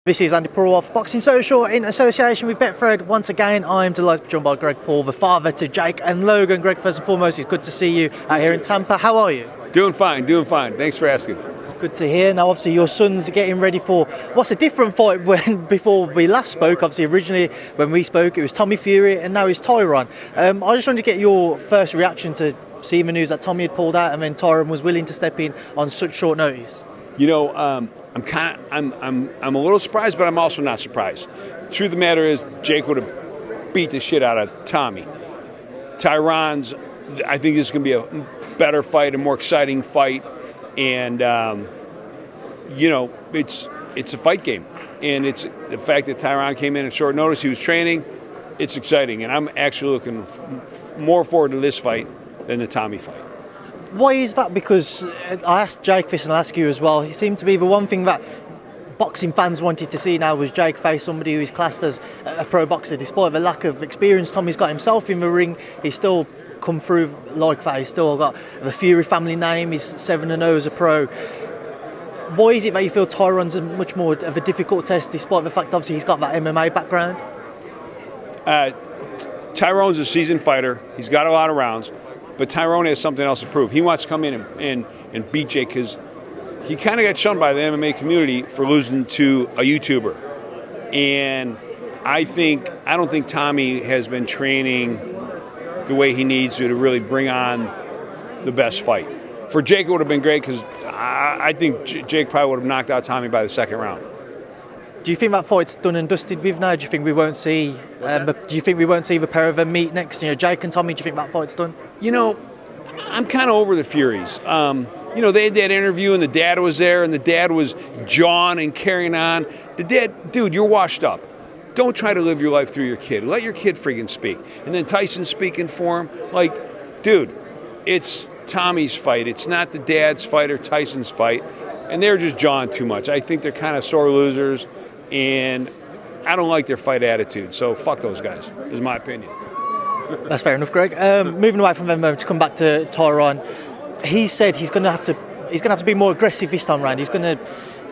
This is Andi Purewal for Boxing Social in association with Betfred. Once again, I'm delighted to be joined by Greg Paul, the father to Jake and Logan. Greg, first and foremost, it's good to see you out here in Tampa. How are you? Doing fine. Thanks for asking. It's good to hear. Now, obviously, your son's getting ready for what's a different fight before we last spoke. Obviously, originally when we spoke, it was Tommy Fury, and now it's Tyron. I just wanted to get your first reaction to seeing the news that Tommy had pulled out and then Tyron was willing to step in on such short notice. You know, I'm a little surprised, but I'm also not surprised. Truth of the matter is, Jake would have beat the shit out of Tommy. Tyron's, I think this is going to be a better fight, a more exciting fight, and you know, it's a fight game, and it's the fact that Tyron came in at short notice. He was training. It's exciting, and I'm actually looking more forward to this fight than the Tommy fight. Why is that? Because I asked Jake this and I'll ask you as well. He seemed to be the one thing that boxing fans wanted to see now was Jake face somebody who is classed as a pro boxer. Despite the lack of experience Tommy's got himself in the ring, he's still come through like that. He's still got the Fury family name. He's 7-0 as a pro. Why is it that you feel Tyron's much more of a difficult test, despite the fact obviously he's got that MMA background? Tyron's a seasoned fighter. He's got a lot of rounds. But Tyron has something else to prove. He wants to come in and beat Jake because he kind of got shunned by the MMA community for losing to a YouTuber. And I don't think Tommy has been training the way he needs to really bring on the best fight. For Jake, it would have been great because I think Jake probably would have knocked out Tommy by the second round. Do you think that fight's done and dusted with now? Do you think we won't see? The pair of them meet next? You know, Jake and Tommy. Do you think that fight's done? You know, I'm kind of over the Furies. You know, they had that interview and the dad was there and the dad was jawing and carrying on. The dad, dude, you're washed up. Don't try to live your life through your kid. Let your kid friggin' speak. And then Tyson speaking for him. Like, dude, it's Tommy's fight. It's not the dad's fight or Tyson's fight. And they're just jawing too much. I think they're kind of sore losers. And I don't like their fight attitude. So fuck those guys, is my opinion. That's fair enough, Greg. Moving away from them to come back to Tyron, he said he's going to have to be more aggressive this time around. He's going to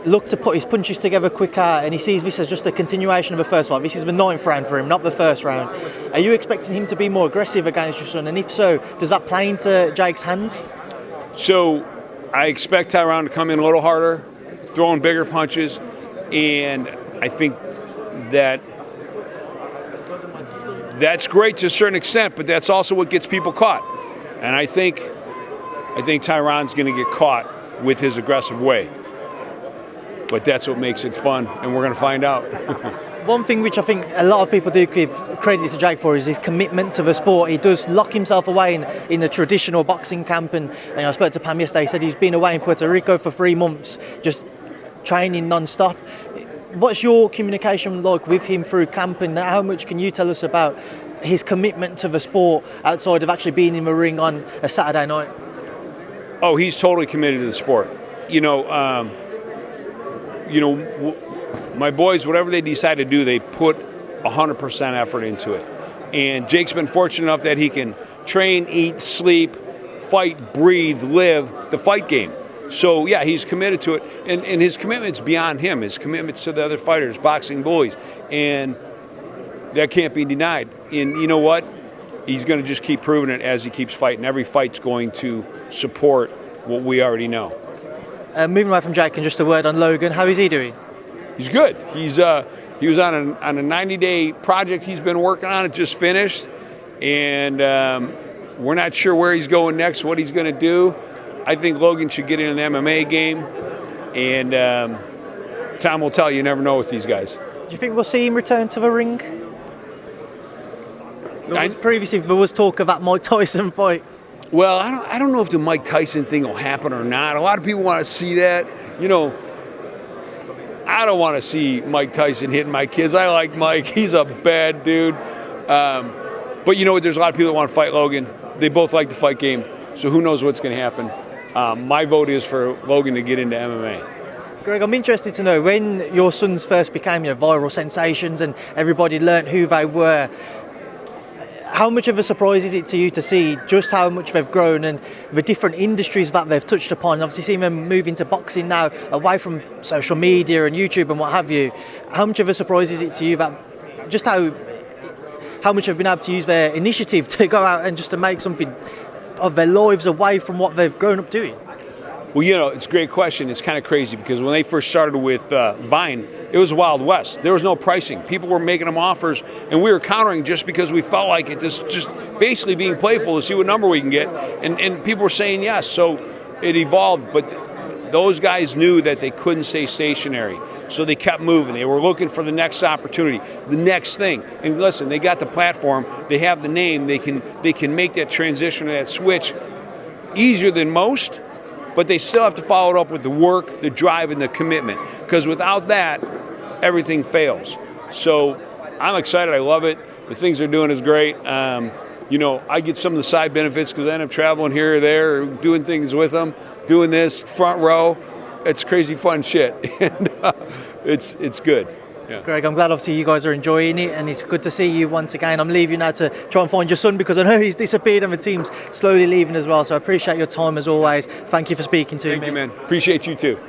look to put his punches together quicker, and he sees this as just a continuation of the first fight. This is the 9th round for him, not the first round. Are you expecting him to be more aggressive against your son? And if so, does that play into Jake's hands? So I expect Tyron to come in a little harder, throwing bigger punches, and I think that's great to a certain extent, but that's also what gets people caught. And I think Tyron's going to get caught with his aggressive way. But that's what makes it fun, and we're going to find out. One thing which I think a lot of people do give credit to Jake for is his commitment to the sport. He does lock himself away in a traditional boxing camp, and I spoke to Pam yesterday. He said he's been away in Puerto Rico for 3 months, just training non-stop. What's your communication like with him through camp, and how much can you tell us about his commitment to the sport outside of actually being in the ring on a Saturday night? Oh, he's totally committed to the sport. My boys, whatever they decide to do, they put 100% effort into it. And Jake's been fortunate enough that he can train, eat, sleep, fight, breathe, live the fight game. So, yeah, he's committed to it. And his commitment's beyond him. His commitment's to the other fighters, boxing bullies. And that can't be denied. And you know what? He's going to just keep proving it as he keeps fighting. Every fight's going to support what we already know. Moving away from Jake, and just a word on Logan. How is he doing? He's good. He was on a 90-day project he's been working on. It just finished. And we're not sure where he's going next, what he's going to do. I think Logan should get into the MMA game, and time will tell. You never know with these guys. Do you think we'll see him return to the ring? Previously, there was talk of that Mike Tyson fight. Well, I don't know if the Mike Tyson thing will happen or not. A lot of people want to see that. You know, I don't want to see Mike Tyson hitting my kids. I like Mike. He's a bad dude. But you know what? There's a lot of people that want to fight Logan. They both like the fight game. So who knows what's going to happen. My vote is for Logan to get into MMA. Greg, I'm interested to know, when your sons first became viral sensations and everybody learnt who they were, how much of a surprise is it to you to see just how much they've grown and the different industries that they've touched upon? Obviously, seeing them move into boxing now, away from social media and YouTube and what have you. How much of a surprise is it to you that just how much they've been able to use their initiative to go out and just to make something of their lives away from what they've grown up doing? Well, you know, it's a great question. It's kind of crazy because when they first started with Vine, it was Wild West. There was no pricing. People were making them offers, and we were countering just because we felt like it, just basically being playful to see what number we can get. And people were saying yes. So it evolved, but those guys knew that they couldn't stay stationary. So they kept moving. They were looking for the next opportunity, the next thing. And listen, they got the platform. They have the name. They can make that transition or that switch easier than most. But they still have to follow it up with the work, the drive, and the commitment. Because without that, everything fails. So I'm excited. I love it. The things they're doing is great. You know, I get some of the side benefits because I end up traveling here or there, or doing things with them, doing this front row. It's crazy fun shit, and it's good. Yeah. Greg, I'm glad obviously you guys are enjoying it, and it's good to see you once again. I'm leaving now to try and find your son because I know he's disappeared and the team's slowly leaving as well. So I appreciate your time as always. Thank you for speaking to me. Thank you, man. Appreciate you too.